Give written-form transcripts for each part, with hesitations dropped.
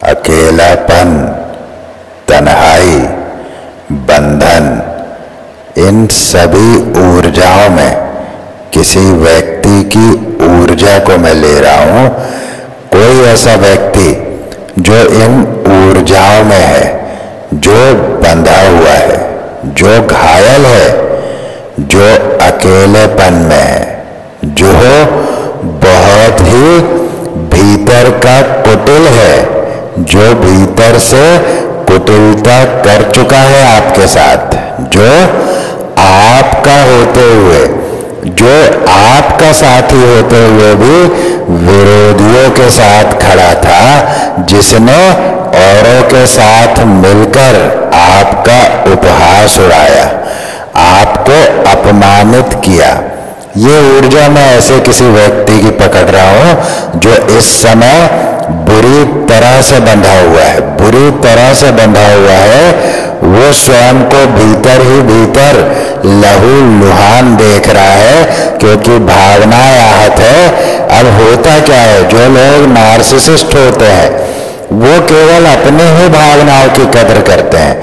अकेलापन, तन्हाई, बंधन, इन सभी ऊर्जाओं में किसी व्यक्ति की ऊर्जा को मैं ले रहा हूं। कोई ऐसा व्यक्ति जो इन ऊर्जाओं में है, जो बंधा हुआ है, जो घायल है, जो अकेलेपन में है, जो बहुत ही भीतर का कुटिल है, जो भीतर से कुटिलता कर चुका है आपके साथ, जो आपका होते हुए, जो आपका साथी होते हुए भी विरोधियों के साथ खड़ा था, जिसने औरों के साथ मिलकर आपका उपहास उड़ाया, आपको अपमानित किया। ये ऊर्जा मैं ऐसे किसी व्यक्ति की पकड़ रहा हूं जो इस समय बुरी तरह से बंधा हुआ है, बुरी तरह से बंधा हुआ है। वो स्वयं को भीतर ही भीतर लहू लुहान देख रहा है, क्योंकि भावनाएं आहत है। अब होता क्या है, जो लोग नार्सिसिस्ट होते हैं वो केवल अपने ही भावनाओं की कदर करते हैं।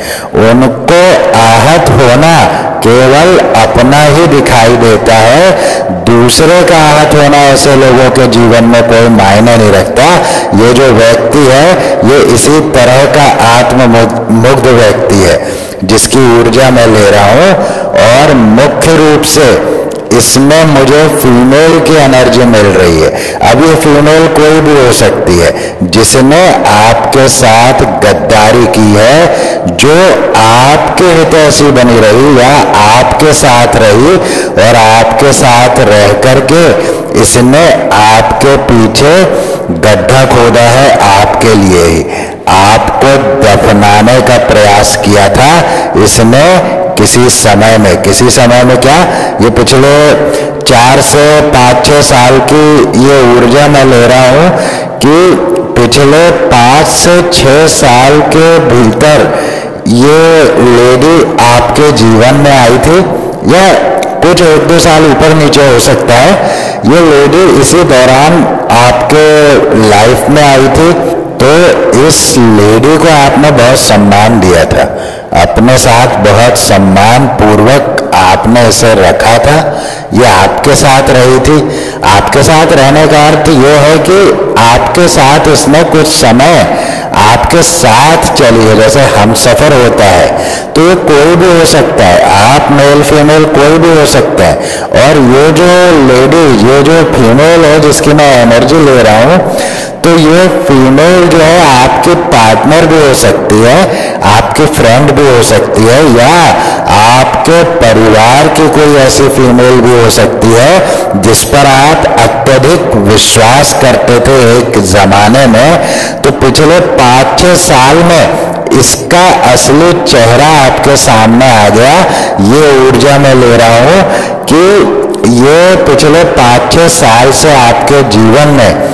उनको आहत होना केवल अपना ही दिखाई देता है, दूसरे का आहत होना ऐसे लोगों के जीवन में कोई मायने नहीं रखता। ये जो व्यक्ति है ये इसी तरह का आत्ममुग्ध व्यक्ति है जिसकी ऊर्जा मैं ले रहा हूं, और मुख्य रूप से इसमें मुझे फीमेल की एनर्जी मिल रही है। अब ये फीमेल कोई भी हो सकती है जिसने आपके साथ गद्दारी की है, जो आपके हितैषी बनी रही या आपके साथ रही और आपके साथ रह करके इसने आपके पीछे गड्ढा खोदा है आपके लिए ही, आपको दफनाने का प्रयास किया था इसने किसी समय में क्या, ये पिछले 4 से 5-6 साल की ये ऊर्जा मैं ले रहा हूं कि पिछले 5 से 6 साल के भीतर ये लेडी आपके जीवन में आई थी, या कुछ 1-2 साल ऊपर नीचे हो सकता है। ये लेडी इसी दौरान आपके लाइफ में आई थी, तो इस लेडी को आपने बहुत सम्मान दिया था, अपने साथ बहुत सम्मान पूर्वक आपने इसे रखा था। ये आपके साथ रही थी। आपके साथ रहने का अर्थ ये है कि आपके साथ इसने कुछ समय आपके साथ चली है, जैसे हम सफर होता है, तो ये कोई भी हो सकता है, आप मेल फीमेल कोई भी हो सकता है। और ये जो लेडी, ये जो फीमेल है जिसकी मैं एनर्जी ले रहा हूं, तो ये फीमेल जो है आपके पार्टनर भी हो सकती है, आपके फ्रेंड भी हो सकती है, या आपके परिवार की कोई ऐसी फीमेल भी हो सकती है जिस पर आप अत्यधिक विश्वास करते थे एक जमाने में। तो पिछले 5-6 साल में इसका असली चेहरा आपके सामने आ गया। ये ऊर्जा मैं ले रहा हूं कि ये पिछले 5-6 साल से आपके जीवन में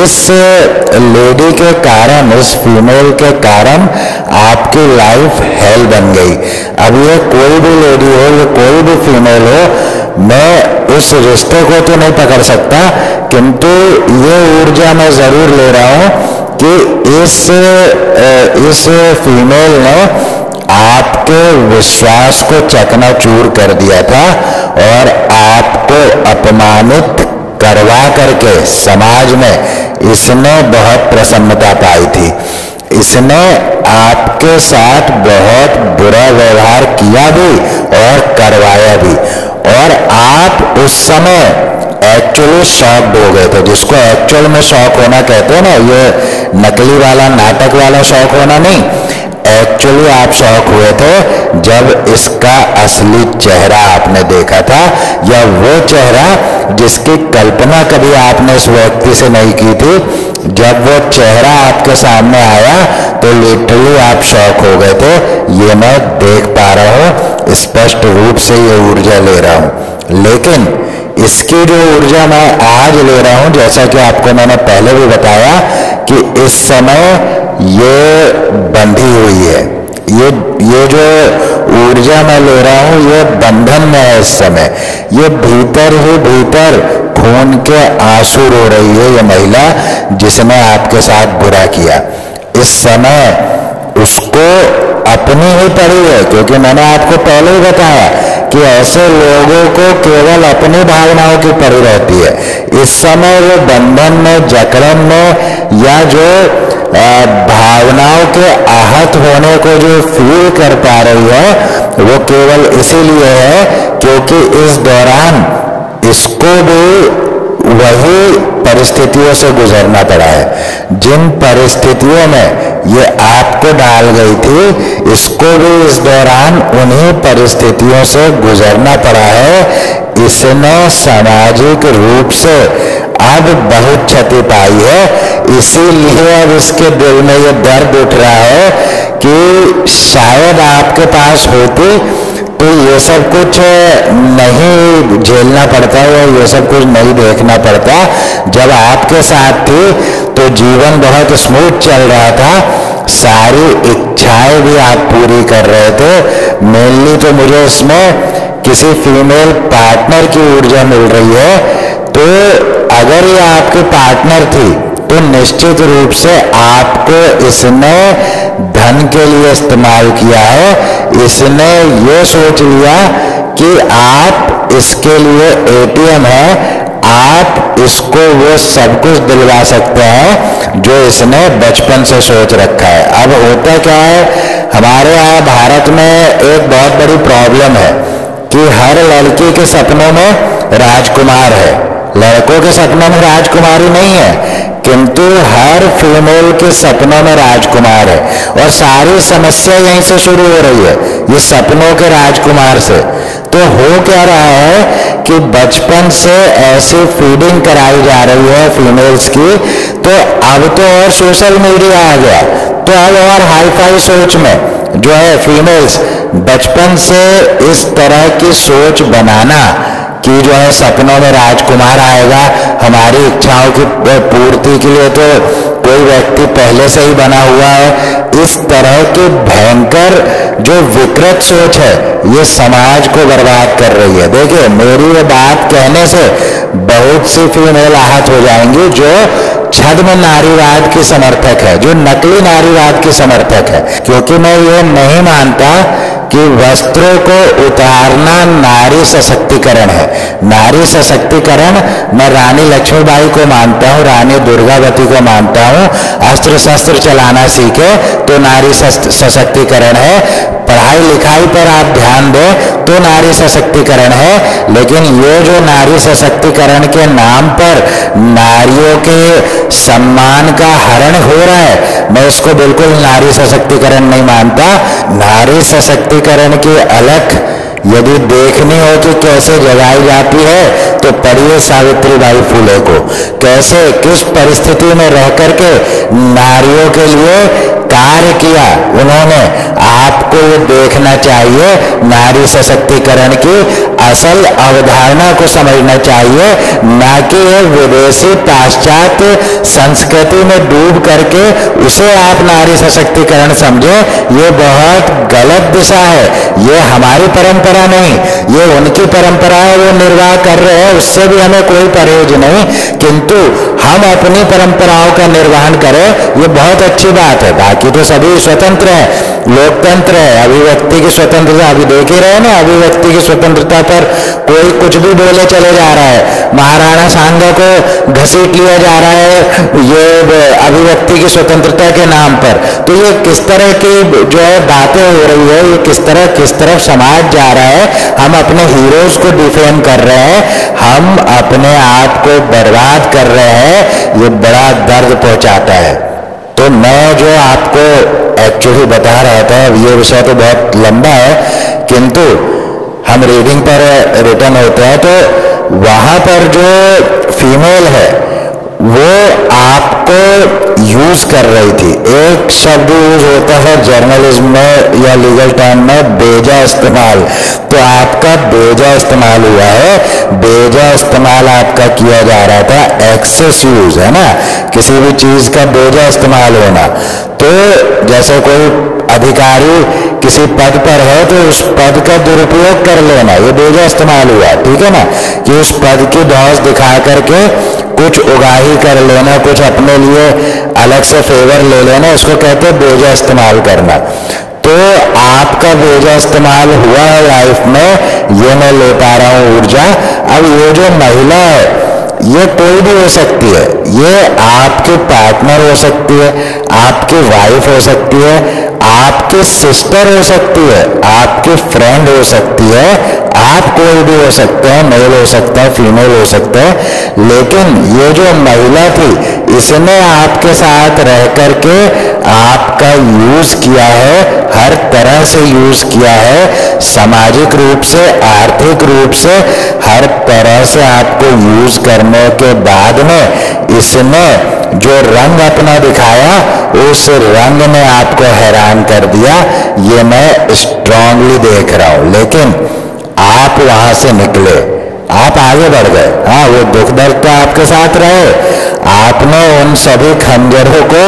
इस लेडी के कारण, इस फीमेल के कारण आपकी लाइफ हेल बन गई। अब ये कोई भी लेडी हो, ये कोई भी फीमेल हो, मैं उस रिश्ते को तो नहीं पकड़ सकता, किंतु ये ऊर्जा मैं जरूर ले रहा हूं कि इस फीमेल ने आपके विश्वास को चकनाचूर कर दिया था और आपको अपमानित करवा करके समाज में इसने बहुत प्रसन्नता पाई थी। इसने आपके साथ बहुत बुरा व्यवहार किया भी और करवाया भी, और आप उस समय एक्चुअली शॉक्ड हो गए थे। जिसको एक्चुअल में शॉक होना कहते हैं ना, ये नकली वाला, नाटक वाला शॉक होना नहीं, एक्चुअली आप शॉक हुए थे जब इसका असली चेहरा आपने देखा था, या वो चेहरा जिसकी कल्पना कभी आपने इस व्यक्ति से नहीं की थी। जब वो चेहरा आपके सामने आया तो लिटरली आप शॉक हो गए थे। ये मैं देख पा रहा हूं, स्पष्ट रूप से ये ऊर्जा ले रहा हूं। लेकिन इसकी जो ऊर्जा मैं आज ले रहा हूं, जैसा कि आपको मैंने पहले भी बताया कि इस समय ये बंधी हुई है। ये जो ऊर्जा मैं ले रहा हूं ये बंधन में है। इस समय ये भीतर ही भीतर खून के आंसू रो रही है ये महिला जिसने आपके साथ बुरा किया। इस समय उसको अपनी ही पड़ी है, क्योंकि मैंने आपको पहले ही बताया कि ऐसे लोगों को केवल अपनी भावनाओं की पड़ी रहती है। इस समय वो बंधन में, जकड़न में, या जो भावनाओं के आहत होने को जो फील कर पा रही है वो केवल इसीलिए है क्योंकि इस दौरान इसको भी वही परिस्थितियों से गुजरना पड़ा है। जिन परिस्थितियों में ये आपको डाल गई थी, इसको भी इस दौरान उन्हीं परिस्थितियों से गुजरना पड़ा है। इसने सामाजिक रूप से अब बहुत क्षति पाई है, इसीलिए अब इसके दिल में ये दर्द उठ रहा है कि शायद आपके पास होती तो ये सब कुछ नहीं झेलना पड़ता या ये सब कुछ नहीं देखना पड़ता। जब आपके साथ थी तो जीवन बहुत स्मूथ चल रहा था, सारी इच्छाएं भी आप पूरी कर रहे थे। मेनली तो मुझे इसमें किसी फीमेल पार्टनर की ऊर्जा मिल रही है। तो अगर ये आपके पार्टनर थी तो निश्चित रूप से आपको इसने धन के लिए इस्तेमाल किया है। इसने ये सोच लिया कि आप इसके लिए एटीएम है, आप इसको वो सब कुछ दिलवा सकते हैं जो इसने बचपन से सोच रखा है। अब होता क्या है, हमारे यहाँ भारत में एक बहुत बड़ी प्रॉब्लम है कि हर लड़की के सपनों में राजकुमार है, लड़कों के सपनों में राजकुमारी नहीं है, किंतु हर फीमेल के सपनों में राजकुमार है। और सारी समस्या यहीं से शुरू हो रही है, ये सपनों के राजकुमार से। तो हो क्या रहा है कि बचपन से ऐसी फीडिंग कराई जा रही है फीमेल्स की, तो अब तो और सोशल मीडिया आ गया, तो अब और हाईफाई सोच में जो है फीमेल्स बचपन से इस तरह की सोच बनाना कि जो है सपनों में राजकुमार आएगा, हमारी इच्छाओं की पूर्ति के लिए तो कोई व्यक्ति पहले से ही बना हुआ है। इस तरह की भयंकर जो विकृत सोच है ये समाज को बर्बाद कर रही है। देखिए, मेरी ये बात कहने से बहुत सी फीमेल आहत हो जाएंगी जो छद्म नारीवाद की समर्थक है, जो नकली नारीवाद की समर्थक है, क्योंकि मैं ये नहीं मानता कि वस्त्रों को उतारना नारी सशक्तिकरण है। नारी सशक्तिकरण मैं रानी लक्ष्मीबाई को मानता हूँ, रानी दुर्गावती को मानता हूँ। अस्त्र शस्त्र चलाना सीखे तो नारी सशक्तिकरण है, पढ़ाई लिखाई पर आप ध्यान दें तो नारी सशक्तिकरण है। लेकिन ये जो नारी सशक्तिकरण के नाम पर नारियों के सम्मान का हरण हो रहा है, मैं इसको बिल्कुल नारी सशक्तिकरण नहीं मानता। नारी सशक्तिकरण की अलख यदि देखनी हो कि कैसे जगाई जाती है तो पढ़िए सावित्रीबाई फुले को, कैसे किस परिस्थिति में रह करके नारियों के लिए कार्य किया उन्होंने। आपको ये देखना चाहिए, नारी सशक्तिकरण की असल अवधारणा को समझना चाहिए, ना कि विदेशी पाश्चात्य संस्कृति में डूब करके उसे आप नारी सशक्तिकरण समझे। ये बहुत गलत दिशा है, ये हमारी परंपरा नहीं, ये उनकी परंपरा है, वो निर्वाह कर रहे हैं, उससे भी हमें कोई परहेज नहीं। किंतु हम अपनी परंपराओं का निर्वहन करें, ये बहुत अच्छी बात है। बाकी तो सभी स्वतंत्र है, लोकतंत्र है, अभिव्यक्ति की स्वतंत्रता अभी देख ही रहे ना, अभिव्यक्ति की स्वतंत्रता पर कोई कुछ भी बोले चले जा रहा है। महाराणा सांगा को घसीट लिया जा रहा है ये अभिव्यक्ति की स्वतंत्रता के नाम पर। तो ये किस तरह की जो है बातें हो रही है, ये किस तरफ समाज जा रहा है। हम अपने हीरोज को डिफेम कर रहे हैं, हम अपने आप को बर्बाद कर रहे हैं, ये बड़ा दर्द पहुंचाता है। तो मैं जो आपको एक्चुअली बता रहा था, ये विषय तो बहुत लंबा है, किंतु हम रीडिंग पर रिटर्न होते हैं तो वहां पर जो फीमेल है वो आपको यूज कर रही थी। एक शब्द यूज होता है जर्नलिज्म में या लीगल टर्म में, बेजा इस्तेमाल। तो आपका बेजा इस्तेमाल हुआ है, बेजा इस्तेमाल आपका किया जा रहा था, एक्सेस यूज है ना, किसी भी चीज का बेजा इस्तेमाल होना। तो जैसे कोई अधिकारी किसी पद पर है तो उस पद का दुरुपयोग कर लेना, ये बेजा इस्तेमाल हुआ, ठीक है ना, कि उस पद की धौंस दिखा करके कुछ उगाही कर लेना, कुछ अपने लिए अलग से फेवर ले लेना, इसको कहते हैं बेजा इस्तेमाल करना। तो आपका बेजा इस्तेमाल हुआ है लाइफ में, ये मैं ले पा रहा हूं ऊर्जा। अब ये जो महिला है ये कोई भी हो सकती है, ये आपके पार्टनर हो सकती है, आपकी वाइफ हो सकती है, आपके सिस्टर हो सकती है, आपके फ्रेंड हो सकती है, आप कोई भी हो सकते हैं, मेल हो सकता है, फीमेल हो सकता है। लेकिन ये जो महिला थी इसने आपके साथ रह करके आपका यूज किया है, हर तरह से यूज किया है, सामाजिक रूप से, आर्थिक रूप से, हर तरह से आपको यूज करने के बाद में इसने जो रंग अपना दिखाया उस रंग ने आपको हैरान कर दिया, ये मैं स्ट्रांगली देख रहा हूं। लेकिन आप वहां से निकले, आप आगे बढ़ गए। हाँ, वो दुख दर्द तो आपके साथ रहे, आपने उन सभी खंजरों को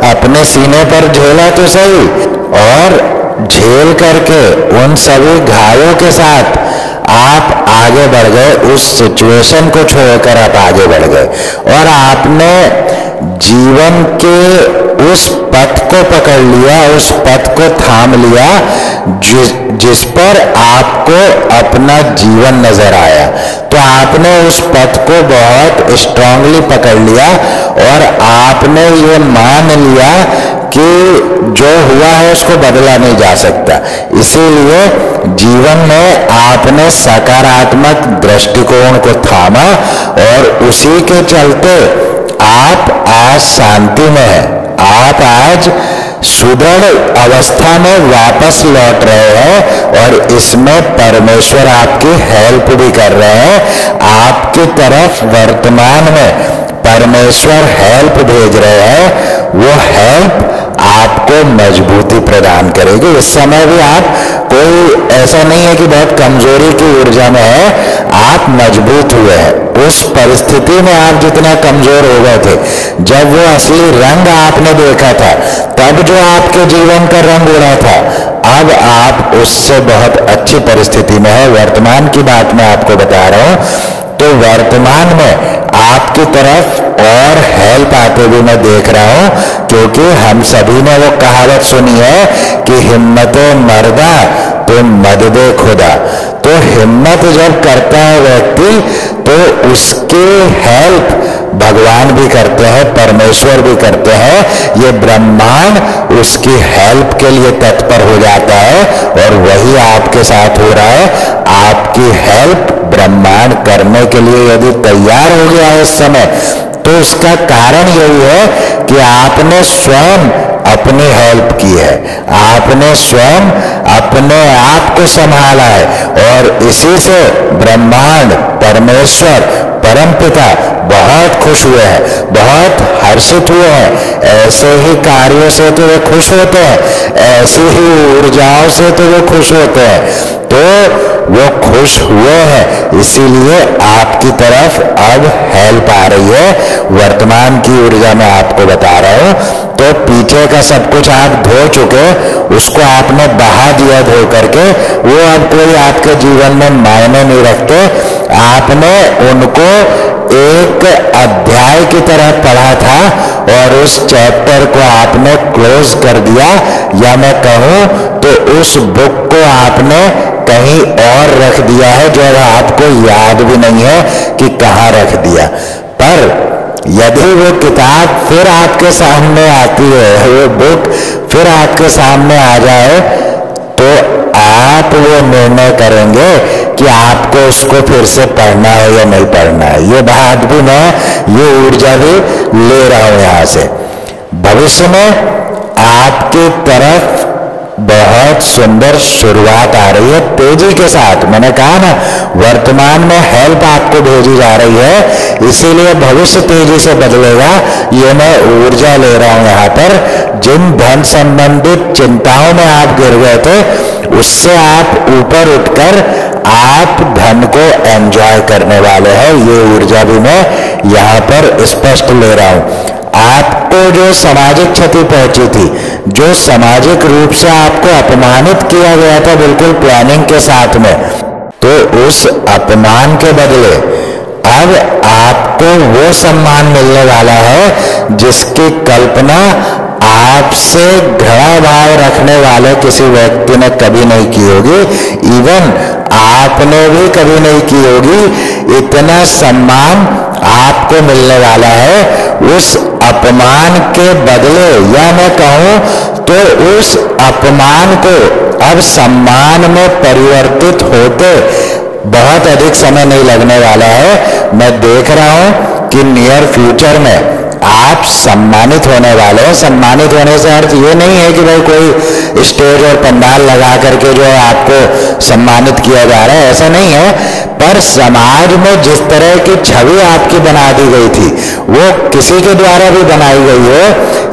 अपने सीने पर झेला तो सही, और झेल करके उन सभी घावों के साथ आप आगे बढ़ गए, उस सिचुएशन को छोड़कर आप आगे बढ़ गए और आपने जीवन के उस पथ को पकड़ लिया, उस पथ को थाम लिया जिस पर आपको अपना जीवन नजर आया। तो आपने उस पथ को बहुत स्ट्रांगली पकड़ लिया और आपने ये मान लिया कि जो हुआ है उसको बदला नहीं जा सकता। इसीलिए जीवन में आपने सकारात्मक दृष्टिकोण को थामा और उसी के चलते आप आज शांति में हैं। आप आज सुदृढ़ अवस्था में वापस लौट रहे हैं और इसमें परमेश्वर आपकी हेल्प भी कर रहे हैं। आपकी तरफ वर्तमान में परमेश्वर हेल्प भेज रहे हैं, वो हेल्प आपको मजबूती प्रदान करेगी। इस समय भी आप कोई ऐसा नहीं है कि बहुत कमजोरी की ऊर्जा में है, आप मजबूत हुए हैं। उस परिस्थिति में आप जितना कमजोर हो गए थे, जब वो असली रंग आपने देखा था, तब जो आपके जीवन का रंग उड़ा था, अब आप उससे बहुत अच्छी परिस्थिति में है। वर्तमान की बात मैं आपको बता रहा हूं। तो वर्तमान में आपकी तरफ और हेल्प आते हुए मैं देख रहा हूं, क्योंकि हम सभी ने वो कहावत सुनी है कि हिम्मते मर्दा तो मददे खुदा। तो हिम्मत जब करता है व्यक्ति तो उसकी हेल्प भगवान भी करते हैं, परमेश्वर भी करते हैं। ये ब्रह्मांड उसकी हेल्प के लिए तत्पर हो जाता है और वही आपके साथ हो रहा है। आपकी हेल्प ब्रह्मांड करने के लिए यदि तैयार हो गया है इस समय, तो उसका कारण यही है कि आपने स्वयं अपनी हेल्प की है, आपने स्वयं अपने आप को संभाला है और इसी से ब्रह्मांड, परमेश्वर, परमपिता बहुत खुश हुए हैं, बहुत हर्षित हुए हैं। ऐसे ही कार्यों से तो वे खुश होते हैं, ऐसी ही ऊर्जाओं से तो वे खुश होते हैं। तो वो खुश हुए हैं, इसीलिए आपकी तरफ अब हेल्प आ रही है। वर्तमान की ऊर्जा में आपको बता रहा हूं। तो पीछे का सब कुछ आप धो चुके, उसको आपने बहा दिया धो करके, वो अब कोई आपके जीवन में मायने नहीं रखते। आपने उनको एक अध्याय की तरह पढ़ा था और उस चैप्टर को आपने क्लोज कर दिया, या मैं कहूं तो उस बुक को आपने कहीं और रख दिया है, जो आपको याद भी नहीं है कि कहाँ रख दिया। पर यदि वो किताब फिर आपके सामने आती है, वो बुक फिर आपके सामने आ जाए, तो आप वो निर्णय करेंगे कि आपको उसको फिर से पढ़ना है या नहीं पढ़ना है। ये बात भी मैं, ये ऊर्जा भी ले रहा हूं यहां से। भविष्य में आपकी तरफ बहुत सुंदर शुरुआत आ रही है तेजी के साथ। मैंने कहा ना, वर्तमान में हेल्प आपको भेजी जा रही है, इसीलिए भविष्य तेजी से बदलेगा। ये मैं ऊर्जा ले रहा हूं यहाँ पर। जिन धन संबंधित चिंताओं में आप गिर गए थे, उससे आप ऊपर उठकर आप धन को एंजॉय करने वाले हैं। ये ऊर्जा भी मैं यहाँ पर स्पष्ट ले रहा हूं। आपको जो सामाजिक क्षति पहुंची थी, जो सामाजिक रूप से आपको अपमानित किया गया था बिल्कुल प्लानिंग के साथ में, तो उस अपमान के बदले अब आपको वो सम्मान मिलने वाला है जिसकी कल्पना आपसे घृणा भाव रखने वाले किसी व्यक्ति ने कभी नहीं की होगी, इवन आपने भी कभी नहीं की होगी। इतना सम्मान आपको मिलने वाला है। उस अपमान के बदले, या मैं कहूं तो उस अपमान को अब सम्मान में परिवर्तित होते बहुत अधिक समय नहीं लगने वाला है। मैं देख रहा हूं कि नियर फ्यूचर में आप सम्मानित होने वाले हैं। सम्मानित होने से अर्थ ये नहीं है कि भाई कोई स्टेज और पंडाल लगा करके जो है आपको सम्मानित किया जा रहा है, ऐसा नहीं है। पर समाज में जिस तरह की छवि आपकी बना दी गई थी, वो किसी के द्वारा भी बनाई गई हो,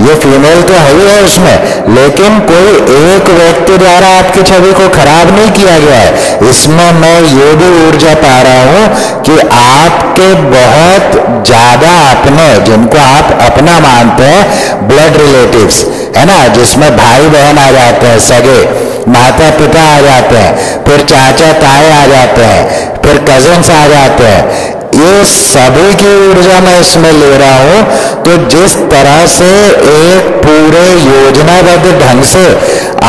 ये फीमेल तो है ही है उसमें, लेकिन कोई एक व्यक्ति द्वारा आपकी छवि को खराब नहीं किया गया है। इसमें मैं ये भी ऊर्जा पा रहा हूं कि आपके बहुत ज्यादा अपने, जिनको आप अपना मानते हैं, ब्लड रिलेटिव्स है ना, जिसमें भाई बहन आ जाते हैं, सगे माता पिता आ जाते हैं, फिर चाचा ताए आ जाते हैं, फिर कजिन्स आ जाते हैं, ये सभी की ऊर्जा मैं इसमें ले रहा हूं। तो जिस तरह से एक पूरे योजनाबद्ध ढंग से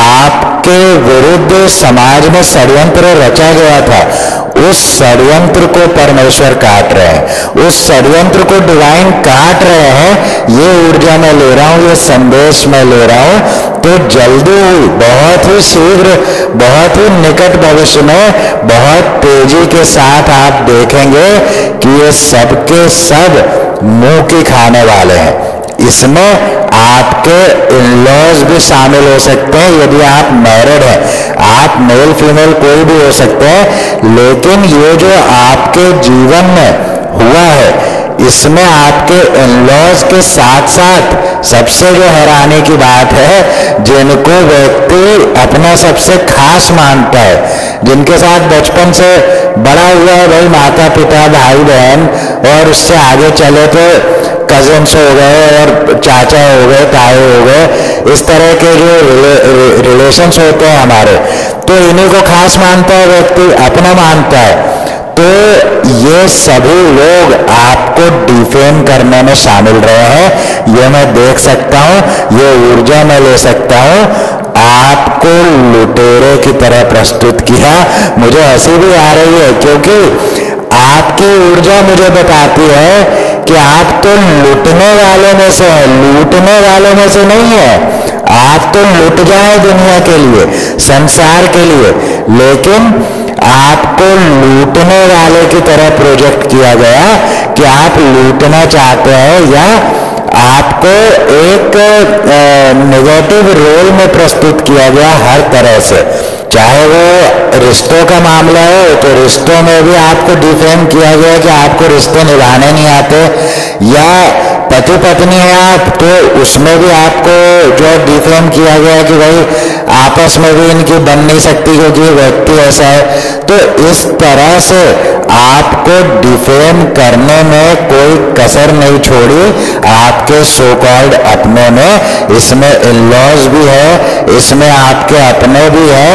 आपके विरुद्ध समाज में षड्यंत्र रचा गया था, उस षड्यंत्र को परमेश्वर काट रहे हैं, उस षड्यंत्र को डिवाइन काट रहे हैं। ये ऊर्जा मैं ले रहा हूं, ये संदेश मैं ले रहा हूं। तो जल्दी ही, बहुत ही शीघ्र, बहुत ही निकट भविष्य में, बहुत तेजी के साथ आप देखेंगे कि ये सबके सब मुंह की खाने वाले हैं। इसमें आपके इन-लॉज भी शामिल हो सकते हैं यदि आप मैरिड हैं। आप मेल फीमेल कोई भी हो सकते हैं, लेकिन ये जो आपके जीवन में हुआ है, इसमें आपके इन-लॉज के साथ साथ सबसे जो हैरानी की बात है, जिनको व्यक्ति अपना सबसे खास मानता है, जिनके साथ बचपन से बड़ा हुआ है, भाई माता पिता भाई बहन, और उससे आगे चले तो कजिन्स हो गए और चाचा हो गए, ताए हो गए, इस तरह के जो रिलेशंस होते हैं हमारे, तो इन्हीं को खास मानता है व्यक्ति, अपना मानता है। तो ये सभी लोग आपको डिफेम करने में शामिल रहे हैं, ये मैं देख सकता हूं, ये ऊर्जा मैं ले सकता हूं। आपको लुटेरे की तरह प्रस्तुत किया। मुझे हंसी भी आ रही है क्योंकि आपकी ऊर्जा मुझे बताती है कि आप तो लूटने वालों में से हैं, लूटने वालों में से नहीं है। आप तो लुट जाए दुनिया के लिए, संसार के लिए, लेकिन आपको लूटने वाले की तरह प्रोजेक्ट किया गया कि आप लूटना चाहते हैं, या आपको एक नेगेटिव रोल में प्रस्तुत किया गया हर तरह से। चाहे वो रिश्तों का मामला हो तो रिश्तों में भी आपको डिफेम किया गया कि आपको रिश्ते निभाने नहीं आते, या पति पत्नी है आप तो उसमें भी आपको जो डिफेम किया गया कि भाई आपस में भी इनकी बन नहीं सकती क्योंकि व्यक्ति ऐसा है। तो इस तरह से आपको डिफेम करने में कोई कसर नहीं छोड़ी आपके सो कॉल्ड अपनों ने। इसमें इन-लॉज भी है, इसमें आपके अपने भी है,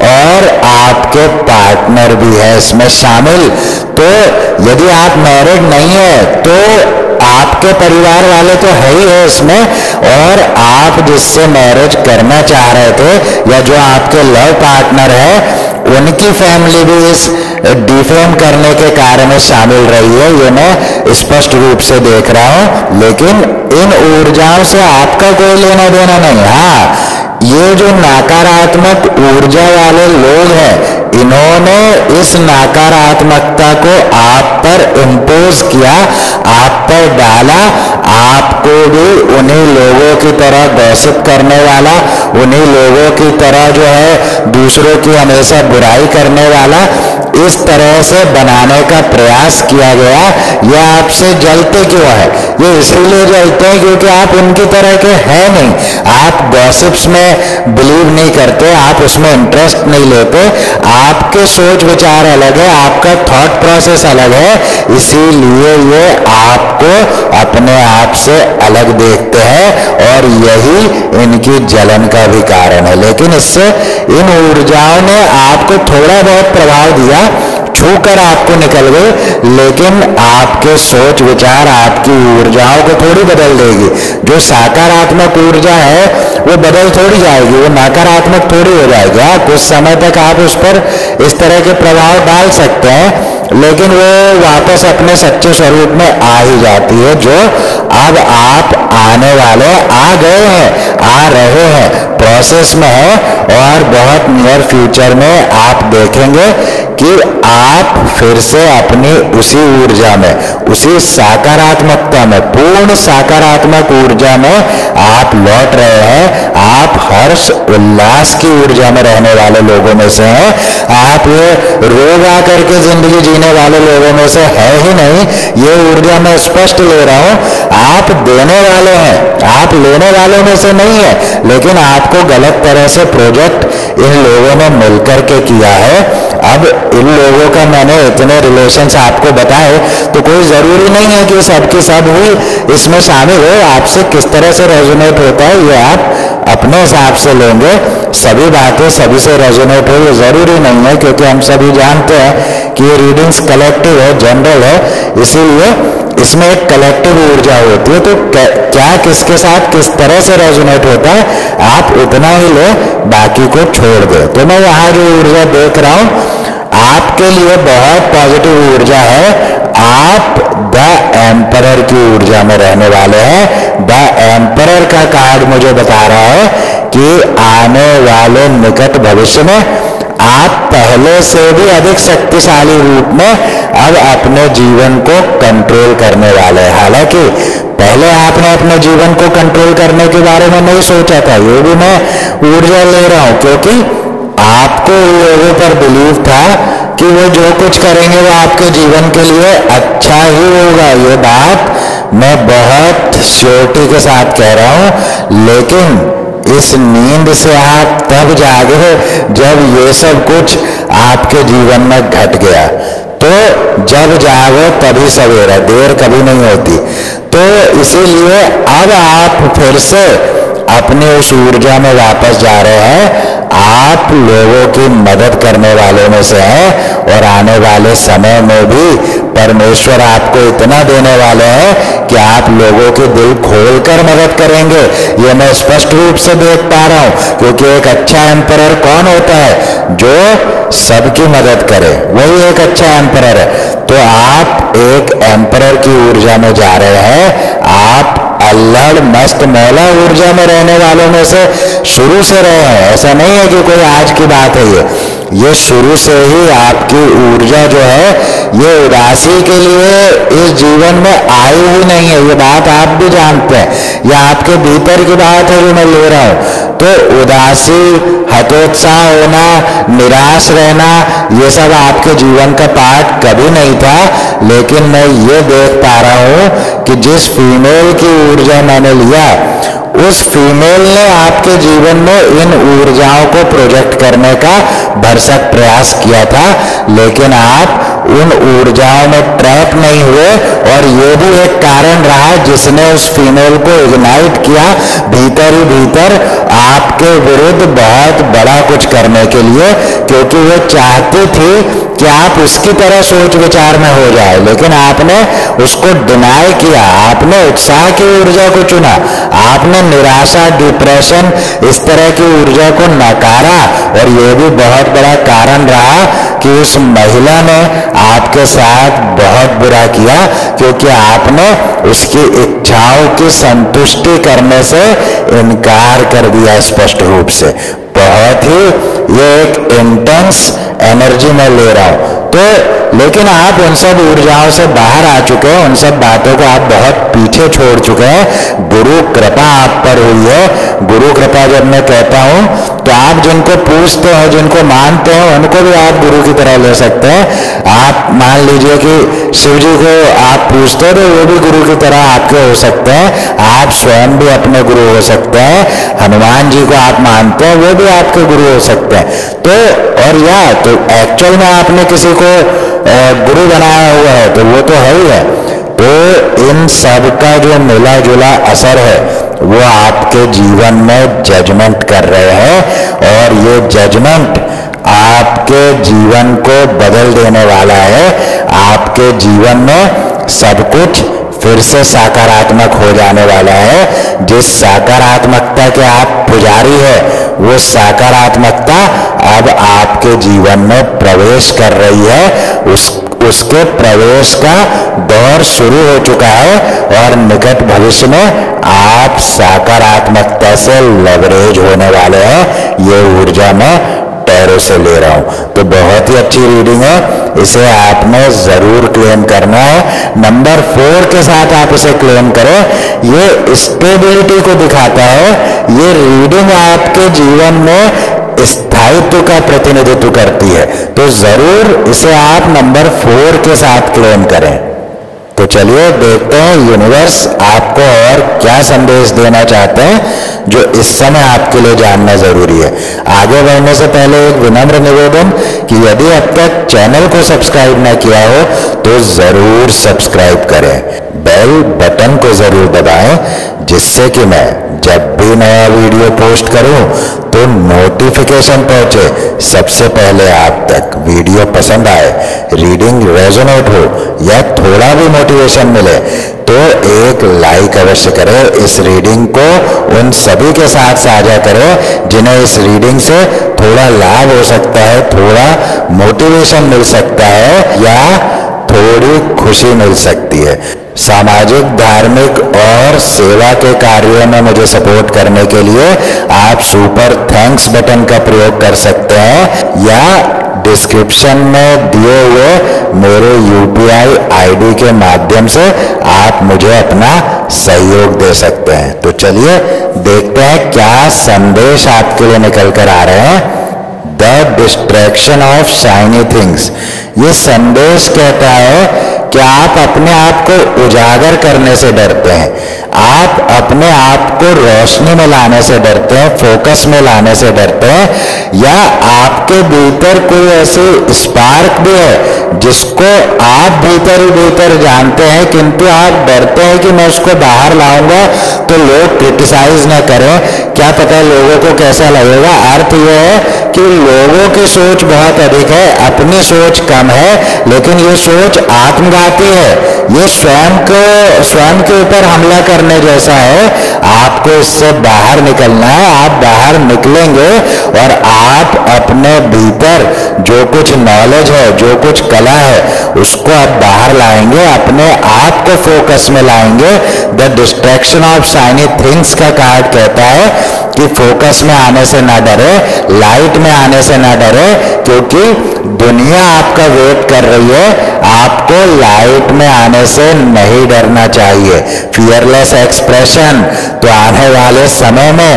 और आपके पार्टनर भी है इसमें शामिल। तो यदि आप मैरिड नहीं है तो आपके परिवार वाले तो है ही है इसमें, और आप जिससे मैरिज करना चाह रहे थे या जो आपके लव पार्टनर है, उनकी फैमिली भी इस डिफेम करने के कार्य में शामिल रही है, ये मैं स्पष्ट रूप से देख रहा हूं। लेकिन इन ऊर्जाओं से आपका कोई लेना देना नहीं। हाँ, ये जो नकारात्मक ऊर्जा वाले लोग हैं, इन्होंने इस नकारात्मकता को आप पर इम्पोज किया, आप पर डाला। आपको भी उन्हीं लोगों की तरह गॉसिप करने वाला, उन्हीं लोगों की तरह जो है दूसरों की हमेशा बुराई करने वाला, इस तरह से बनाने का प्रयास किया गया। ये आपसे जलते क्यों है? ये इसीलिए जलते हैं क्योंकि आप उनकी तरह के हैं नहीं। आप गॉसिप्स में बिलीव नहीं करते, आप उसमें इंटरेस्ट नहीं लेते, आपके सोच विचार अलग है, आपका थॉट प्रोसेस अलग है, इसीलिए ये आपको अपने आप से अलग देखते हैं, और यही इनकी जलन का भी कारण है। लेकिन इससे इन ऊर्जाओं ने आपको थोड़ा बहुत प्रभाव दिया, छूकर आपको निकल गई, लेकिन आपके सोच विचार आपकी ऊर्जाओं को थोड़ी बदल देगी। जो सकारात्मक ऊर्जा है वो बदल थोड़ी जाएगी, वो नकारात्मक थोड़ी हो जाएगी। हाँ, कुछ समय तक आप उस पर इस तरह के प्रभाव डाल सकते हैं, लेकिन वो वापस अपने सच्चे स्वरूप में आ ही जाती है, जो अब आप आने वाले, आ गए हैं, आ रहे हैं, प्रोसेस में है। और बहुत नियर फ्यूचर में आप देखेंगे कि आप फिर से अपनी उसी ऊर्जा में, उसी सकारात्मकता में, पूर्ण सकारात्मक ऊर्जा में आप लौट रहे हैं। आप हर्ष उल्लास की ऊर्जा में रहने वाले लोगों में से हैं। आप ये रोग आकर के जिंदगी जीने वाले लोगों में से है ही नहीं। ये ऊर्जा मैं स्पष्ट ले रहा हूं। आप देने वाले हैं, आप लेने वालों में से नहीं है। लेकिन आपको गलत तरह से प्रोजेक्ट इन लोगों ने मिलकर के किया है। अब इन लोगों का मैंने इतने रिलेशंस आपको बताए, तो कोई जरूरी नहीं है कि सबकी सब ही इसमें शामिल हो। आपसे किस तरह से रेजोनेट होता है ये आप अपने हिसाब से लेंगे। सभी बातें सभी से रेजोनेट हो ये जरूरी नहीं है, क्योंकि हम सभी जानते हैं कि ये रीडिंग्स कलेक्टिव है, जनरल है, इसीलिए इसमें एक कलेक्टिव ऊर्जा होती है। तो क्या किसके साथ किस तरह से रेजोनेट होता है आप उतना ही ले, बाकी को छोड़ दे। तो मैं यहाँ जो ऊर्जा देख रहा हूँ आपके लिए बहुत पॉजिटिव ऊर्जा है। आप द एम्परर की ऊर्जा में रहने वाले हैं। द एम्परर का कार्ड मुझे बता रहा है कि आने वाले निकट भविष्य में आप पहले से भी अधिक शक्तिशाली रूप में अब अपने जीवन को कंट्रोल करने वाले हैं। हालांकि पहले आपने अपने जीवन को कंट्रोल करने के बारे में नहीं सोचा था, ये भी मैं ऊर्जा ले रहा हूं, क्योंकि आपको लोगों पर बिलीव था कि वो जो कुछ करेंगे वो आपके जीवन के लिए अच्छा ही होगा। ये बात मैं बहुत श्योरिटी के साथ कह रहा हूं। लेकिन इस नींद से आप तब जागे जब ये सब कुछ आपके जीवन में घट गया। तो जब जागो तभी सवेरा, देर कभी नहीं होती। तो इसीलिए अब आप फिर से अपनी उस ऊर्जा में वापस जा रहे हैं। आप लोगों की मदद करने वालों में से हैं, और आने वाले समय में भी परमेश्वर आपको इतना देने वाले हैं कि आप लोगों के दिल खोलकर मदद करेंगे। ये मैं स्पष्ट रूप से देख पा रहा हूं, क्योंकि एक अच्छा एम्परर कौन होता है? जो सबकी मदद करे, वही एक अच्छा एम्परर है। तो आप एक एम्परर की ऊर्जा में जा रहे हैं। आप अल्हड़ मस्त मौला ऊर्जा में रहने वालों में से शुरू से रहे हैं। ऐसा नहीं है कि कोई आज की बात है, ये शुरू से ही आपकी ऊर्जा जो है ये उदासी के लिए इस जीवन में आई ही नहीं है। ये बात आप भी जानते हैं, ये आपके भीतर की बात है जो मैं ले रहा हूं। तो उदासी, हतोत्साह होना, निराश रहना, ये सब आपके जीवन का पार्ट कभी नहीं था। लेकिन मैं ये देख पा रहा हूं कि जिस फीमेल की ऊर्जा मैंने लिया, उस फीमेल ने आपके जीवन में इन ऊर्जाओं को प्रोजेक्ट करने का भरसक प्रयास किया था। लेकिन आप उन ऊर्जाओं में ट्रैप नहीं हुए, और ये भी एक कारण रहा जिसने उस फीमेल को इग्नाइट किया भीतर ही भीतर आपके विरुद्ध बहुत बड़ा कुछ करने के लिए, क्योंकि वो चाहती थी कि आप उसकी तरह सोच विचार में हो जाए। लेकिन आपने उसको डिनाई किया, आपने उत्साह की ऊर्जा को चुना, आपने निराशा, डिप्रेशन, इस तरह की ऊर्जा को नकारा। और ये भी बहुत बड़ा कारण रहा कि उस महिला ने आपके साथ बहुत बुरा किया, क्योंकि आपने उसकी इच्छाओं की संतुष्टि करने से इनकार कर दिया स्पष्ट रूप से। बहुत ही ये एक इंटेंस एनर्जी में ले रहा हूं। तो लेकिन आप उन सब ऊर्जाओं से बाहर आ चुके हैं, उन सब बातों को आप बहुत पीछे छोड़ चुके हैं। गुरु कृपा आप पर हुई है। गुरु कृपा जब मैं कहता हूं तो आप जिनको पूछते हैं, जिनको मानते हैं, उनको भी आप गुरु की तरह ले सकते हैं। आप मान लीजिए कि शिव जी को आप पूछते हैं तो वो भी गुरु की तरह आपके हो सकते हैं। आप स्वयं भी अपने गुरु हो सकते हैं। हनुमान जी को आप मानते हैं, वो भी आपके गुरु हो सकते हैं। तो और या तो एक्चुअल में आपने किसी को गुरु बनाया हुआ है तो वो तो है ही है। तो इन सब का जो मिला जुला असर है वो आपके जीवन में जजमेंट कर रहे हैं, और ये जजमेंट आपके जीवन को बदल देने वाला है। आपके जीवन में सब कुछ फिर से सकारात्मक हो जाने वाला है। जिस सकारात्मकता के आप पुजारी है, वो सकारात्मकता अब आपके जीवन में प्रवेश कर रही है। उसके प्रवेश का दौर शुरू हो चुका है और निकट भविष्य में आप सकारात्मकता से लवरेज होने वाले हैं। ये ऊर्जा मैं टैरो से ले रहा हूं। तो बहुत ही अच्छी रीडिंग है, इसे आपने जरूर क्लेम करना है। नंबर 4 के साथ आप इसे क्लेम करें। ये स्टेबिलिटी को दिखाता है। ये रीडिंग आपके जीवन में स्थायित्व का प्रतिनिधित्व करती है। तो जरूर इसे आप नंबर 4 के साथ क्लेम करें। तो चलिए देखते हैं यूनिवर्स आपको और क्या संदेश देना चाहते हैं जो इस समय आपके लिए जानना जरूरी है। आगे बढ़ने से पहले एक विनम्र निवेदन कि यदि अब तक चैनल को सब्सक्राइब न किया हो तो जरूर सब्सक्राइब करें, बेल बटन को जरूर दबाएं, जिससे कि मैं जब भी नया वीडियो पोस्ट करूं तो नोटिफिकेशन पहुंचे सबसे पहले आप तक। वीडियो पसंद आए, रीडिंग रेजोनेट हो या थोड़ा भी मोटिवेशन मिले तो एक लाइक अवश्य करें। इस रीडिंग को उन सभी के साथ साझा करें जिन्हें इस रीडिंग से थोड़ा लाभ हो सकता है, थोड़ा मोटिवेशन मिल सकता है या थोड़ी खुशी मिल सकती है। सामाजिक, धार्मिक और सेवा के कार्यों में मुझे सपोर्ट करने के लिए आप सुपर थैंक्स बटन का प्रयोग कर सकते हैं या डिस्क्रिप्शन में दिए हुए मेरे यूपीआई आईडी के माध्यम से आप मुझे अपना सहयोग दे सकते हैं। तो चलिए देखते हैं क्या संदेश आपके लिए निकल कर आ रहे हैं। The distraction of shiny things. ये संदेश कहता है कि आप अपने आप को उजागर करने से डरते हैं, आप अपने आप को रोशनी में लाने से डरते हैं, फोकस में लाने से डरते हैं, या आपके भीतर कोई ऐसी स्पार्क भी है जिसको आप भीतर ही भीतर जानते हैं, किंतु आप डरते हैं कि मैं उसको बाहर लाऊंगा तो लोग क्रिटिसाइज ना करें, क्या पता लोगों को कैसा लगेगा। अर्थ यह है कि लोगों की सोच बहुत अधिक है, अपनी सोच कम है, लेकिन ये सोच आत्मघाती है। ये स्वयं के ऊपर हमला करने जैसा है। आपको इससे बाहर निकलना है। आप बाहर निकलेंगे और आप अपने भीतर जो कुछ नॉलेज है, जो कुछ कला है, उसको आप बाहर लाएंगे, अपने आप को फोकस में लाएंगे। The distraction of shiny things का कार्ड कहता है कि फोकस में आने से ना डरे, लाइट में आने से ना डरे, क्योंकि दुनिया आपका वेट कर रही है। आपको लाइट में आने से नहीं डरना चाहिए। Fearless expression. तो आने वाले समय में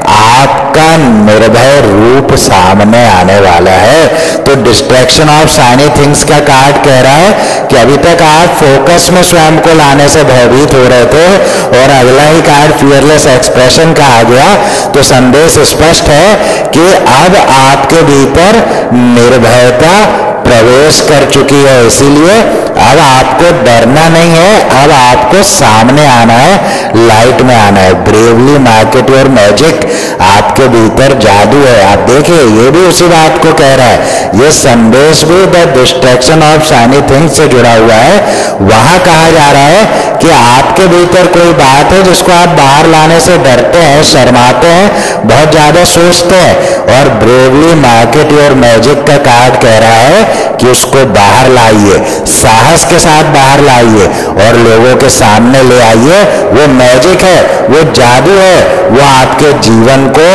आपका निर्भय रूप सामने आने वाला है। तो डिस्ट्रैक्शन ऑफ शाइनी थिंग्स का कार्ड कह रहा है कि अभी तक आप फोकस में स्वयं को लाने से भयभीत हो रहे थे और अगला ही कार्ड फियरलेस एक्सप्रेशन का आ गया। तो संदेश स्पष्ट है कि अब आपके भीतर निर्भयता प्रवेश कर चुकी है, इसीलिए अब आपको डरना नहीं है, अब आपको सामने आना है, लाइट में आना है। Bravely market your magic. आपके भीतर जादू है। आप देखिए ये भी उसी बात को कह रहा है। ये संदेश भी the distraction of shiny things से जुड़ा हुआ है। वहां कहा जा रहा है कि आपके भीतर कोई बात है जिसको आप बाहर लाने से डरते हैं, शर्माते हैं, बहुत ज्यादा सोचते हैं, और ब्रेवली मार्केट योर मैजिक का कार्ड कह रहा है कि उसको बाहर लाइए, साहस के साथ बाहर लाइए और लोगों के सामने ले आइए। वो मैजिक है, वो जादू है, वो आपके जीवन को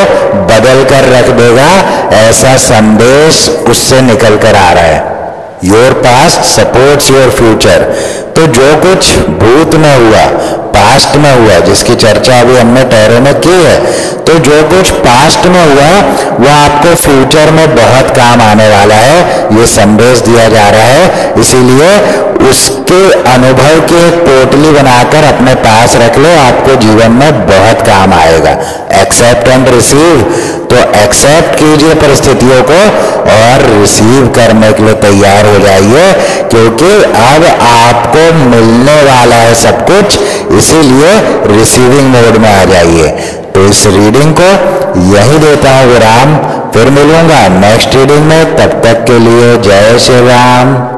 बदल कर रख देगा। ऐसा संदेश उससे निकल कर आ रहा है। Your past supports your future. तो जो कुछ भूत में हुआ, पास्ट में हुआ, जिसकी चर्चा अभी हमने टैरो में की है, तो जो कुछ पास्ट में हुआ वो आपको फ्यूचर में बहुत काम आने वाला है, ये संदेश दिया जा रहा है। इसीलिए उसके अनुभव की एक पोटली बनाकर अपने पास रख लो, आपको जीवन में बहुत काम आएगा। Accept and receive. तो एक्सेप्ट कीजिए परिस्थितियों को और रिसीव करने के लिए तैयार हो जाइए, क्योंकि अब आपको मिलने वाला है सब कुछ, इसीलिए रिसीविंग मोड में आ जाइए। तो इस रीडिंग को यही देता हूं विराम। फिर मिलूंगा नेक्स्ट रीडिंग में। तब तक के लिए जय श्री राम।